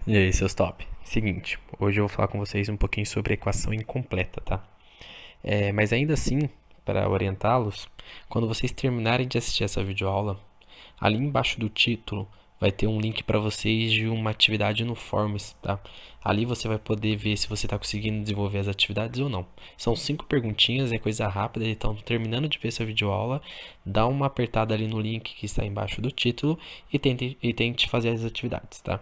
E aí, seus top? Seguinte, hoje eu vou falar com vocês um pouquinho sobre equação incompleta, tá? Mas ainda assim, para orientá-los, quando vocês terminarem de assistir essa videoaula, ali embaixo do título vai ter um link para vocês de uma atividade no Forms, tá? Ali você vai poder ver se você está conseguindo desenvolver as atividades ou não. São 5 perguntinhas, é coisa rápida, então terminando de ver essa videoaula, dá uma apertada ali no link que está embaixo do título e tente fazer as atividades, tá?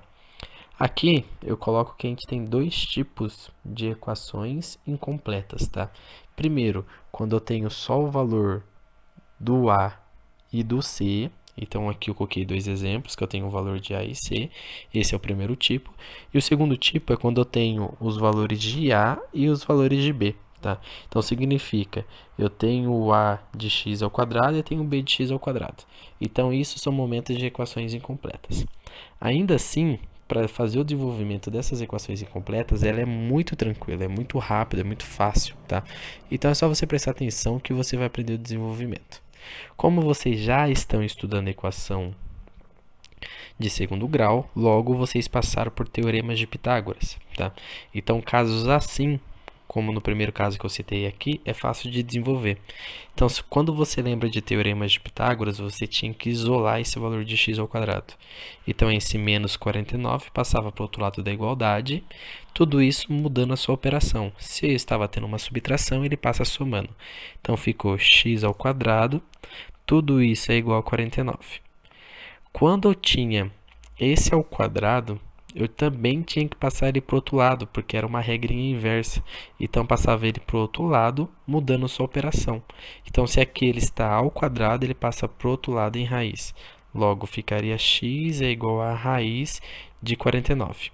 Aqui eu coloco que a gente tem dois tipos de equações incompletas, tá? Primeiro, quando eu tenho só o valor do A e do C. Então aqui eu coloquei dois exemplos, que eu tenho o valor de A e C. Esse é o primeiro tipo. E o segundo tipo é quando eu tenho os valores de A e os valores de B. Tá? Então significa, eu tenho o A de x ao quadrado e eu tenho o B de x ao quadrado. Então isso são momentos de equações incompletas. Ainda assim, para fazer o desenvolvimento dessas equações incompletas, ela é muito tranquila, é muito rápida, é muito fácil, tá? Então é só você prestar atenção que você vai aprender o desenvolvimento. Como vocês já estão estudando equação de segundo grau, logo vocês passaram por teoremas de Pitágoras, tá? Então, casos assim, como no primeiro caso que eu citei aqui, é fácil de desenvolver. Então, quando você lembra de teoremas de Pitágoras, você tinha que isolar esse valor de x ao quadrado. Então, esse menos 49 passava para o outro lado da igualdade, tudo isso mudando a sua operação. Se eu estava tendo uma subtração, ele passa somando. Então, ficou x ao quadrado, tudo isso é igual a 49. Quando eu tinha esse ao quadrado, eu também tinha que passar ele para o outro lado, porque era uma regrinha inversa. Então, passava ele para o outro lado, mudando sua operação. Então, se aqui ele está ao quadrado, ele passa para o outro lado em raiz. Logo, ficaria x é igual a raiz de 49.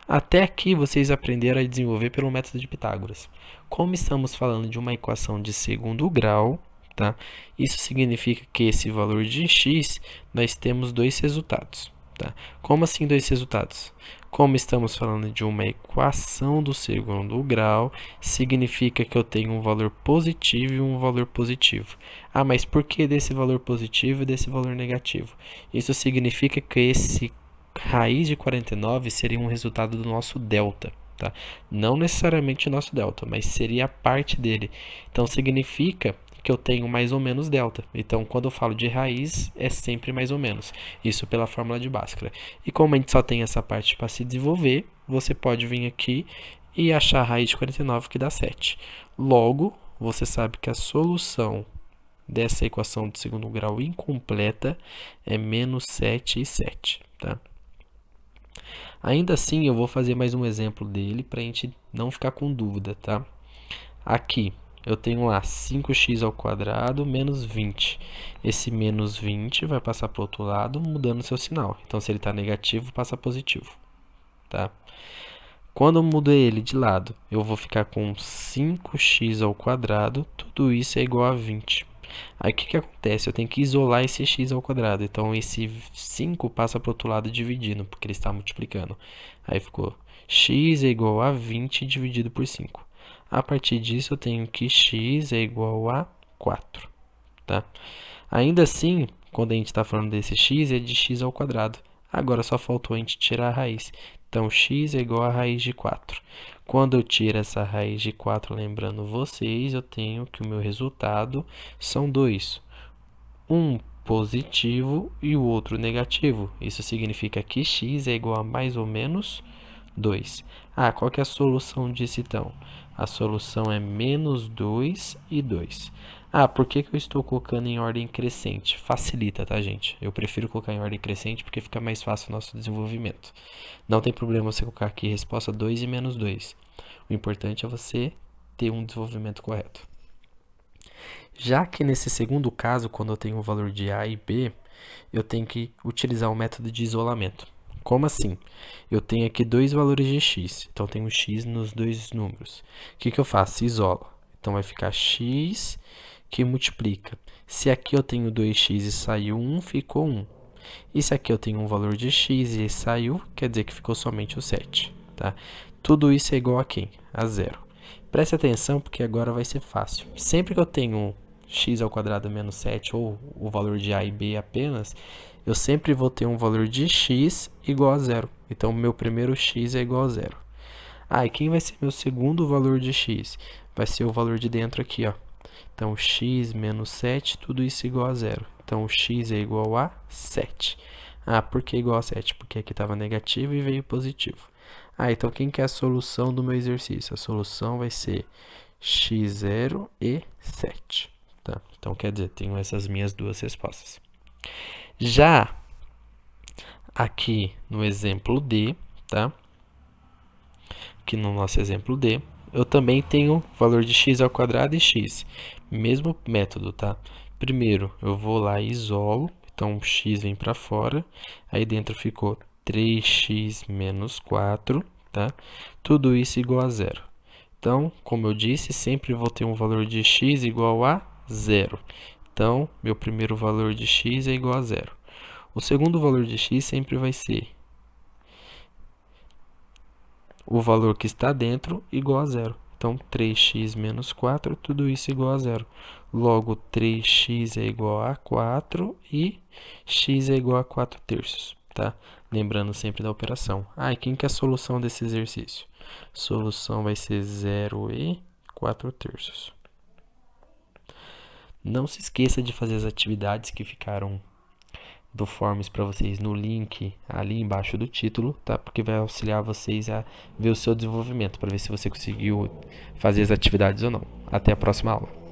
Até aqui, vocês aprenderam a desenvolver pelo método de Pitágoras. Como estamos falando de uma equação de segundo grau, tá? Isso significa que esse valor de x, nós temos dois resultados. Tá? Como assim dois resultados? Como estamos falando de uma equação do segundo grau, significa que eu tenho um valor positivo e um valor positivo. Ah, mas por que desse valor positivo e desse valor negativo? Isso significa que esse raiz de 49 seria um resultado do nosso delta. Tá? Não necessariamente o nosso delta, mas seria a parte dele. Então significa que eu tenho mais ou menos delta. Então, quando eu falo de raiz, é sempre mais ou menos. Isso pela fórmula de Bhaskara. E como a gente só tem essa parte para se desenvolver, você pode vir aqui e achar a raiz de 49, que dá 7. Logo, você sabe que a solução dessa equação de segundo grau incompleta é menos 7 e 7. Tá? Ainda assim, eu vou fazer mais um exemplo dele para a gente não ficar com dúvida. Tá? Aqui, eu tenho lá 5x ao quadrado menos 20. Esse menos 20 vai passar para o outro lado, mudando seu sinal. Então, se ele está negativo, passa positivo. Tá? Quando eu mudo ele de lado, eu vou ficar com 5x ao quadrado. Tudo isso é igual a 20. Aí, o que acontece? Eu tenho que isolar esse x ao quadrado. Então, esse 5 passa para o outro lado dividindo, porque ele está multiplicando. Aí, ficou x é igual a 20 dividido por 5. A partir disso, eu tenho que x é igual a 4. Tá? Ainda assim, quando a gente está falando desse x, é de x ao quadrado. Agora só faltou a gente tirar a raiz. Então, x é igual a raiz de 4. Quando eu tiro essa raiz de 4, lembrando vocês, eu tenho que o meu resultado são dois. Um positivo e o outro negativo. Isso significa que x é igual a mais ou menos 2. Ah, qual que é a solução disso então? A solução é menos 2 e 2. Ah, por que eu estou colocando em ordem crescente? Facilita, tá, gente? Eu prefiro colocar em ordem crescente porque fica mais fácil o nosso desenvolvimento. Não tem problema você colocar aqui resposta 2 e menos 2. O importante é você ter um desenvolvimento correto. Já que nesse segundo caso, quando eu tenho o valor de A e B, eu tenho que utilizar o método de isolamento. Como assim? Eu tenho aqui dois valores de x, então tenho x nos dois números. O que eu faço? Isolo. Então vai ficar x que multiplica. Se aqui eu tenho 2x e saiu 1, ficou 1. E se aqui eu tenho um valor de x e saiu, quer dizer que ficou somente o 7. Tá? Tudo isso é igual a quem? A zero. Preste atenção porque agora vai ser fácil. Sempre que eu tenho x ao quadrado menos 7 ou o valor de a e b apenas, eu sempre vou ter um valor de x igual a zero. Então, meu primeiro x é igual a zero. E quem vai ser meu segundo valor de x? Vai ser o valor de dentro aqui, ó. Então, x menos 7, tudo isso igual a zero. Então, o x é igual a 7. Por que igual a 7? Porque aqui estava negativo e veio positivo. Então quem que é a solução do meu exercício? A solução vai ser x0 e 7. Tá? Então, quer dizer, tenho essas minhas duas respostas. Já aqui no exemplo D, tá? Aqui no nosso exemplo D, eu também tenho valor de x ao quadrado e x. Mesmo método, tá? Primeiro, eu vou lá e isolo. Então, x vem para fora. Aí dentro ficou 3x menos 4, tá? Tudo isso igual a zero. Então, como eu disse, sempre vou ter um valor de x igual a zero. Então, meu primeiro valor de x é igual a zero. O segundo valor de x sempre vai ser o valor que está dentro igual a zero. Então, 3x menos 4, tudo isso igual a zero. Logo, 3x é igual a 4 e x é igual a 4 terços, tá? Lembrando sempre da operação. E quem que é a solução desse exercício? Solução vai ser 0 e 4 terços. Não se esqueça de fazer as atividades que ficaram do Forms para vocês no link ali embaixo do título, tá? Porque vai auxiliar vocês a ver o seu desenvolvimento, para ver se você conseguiu fazer as atividades ou não. Até a próxima aula.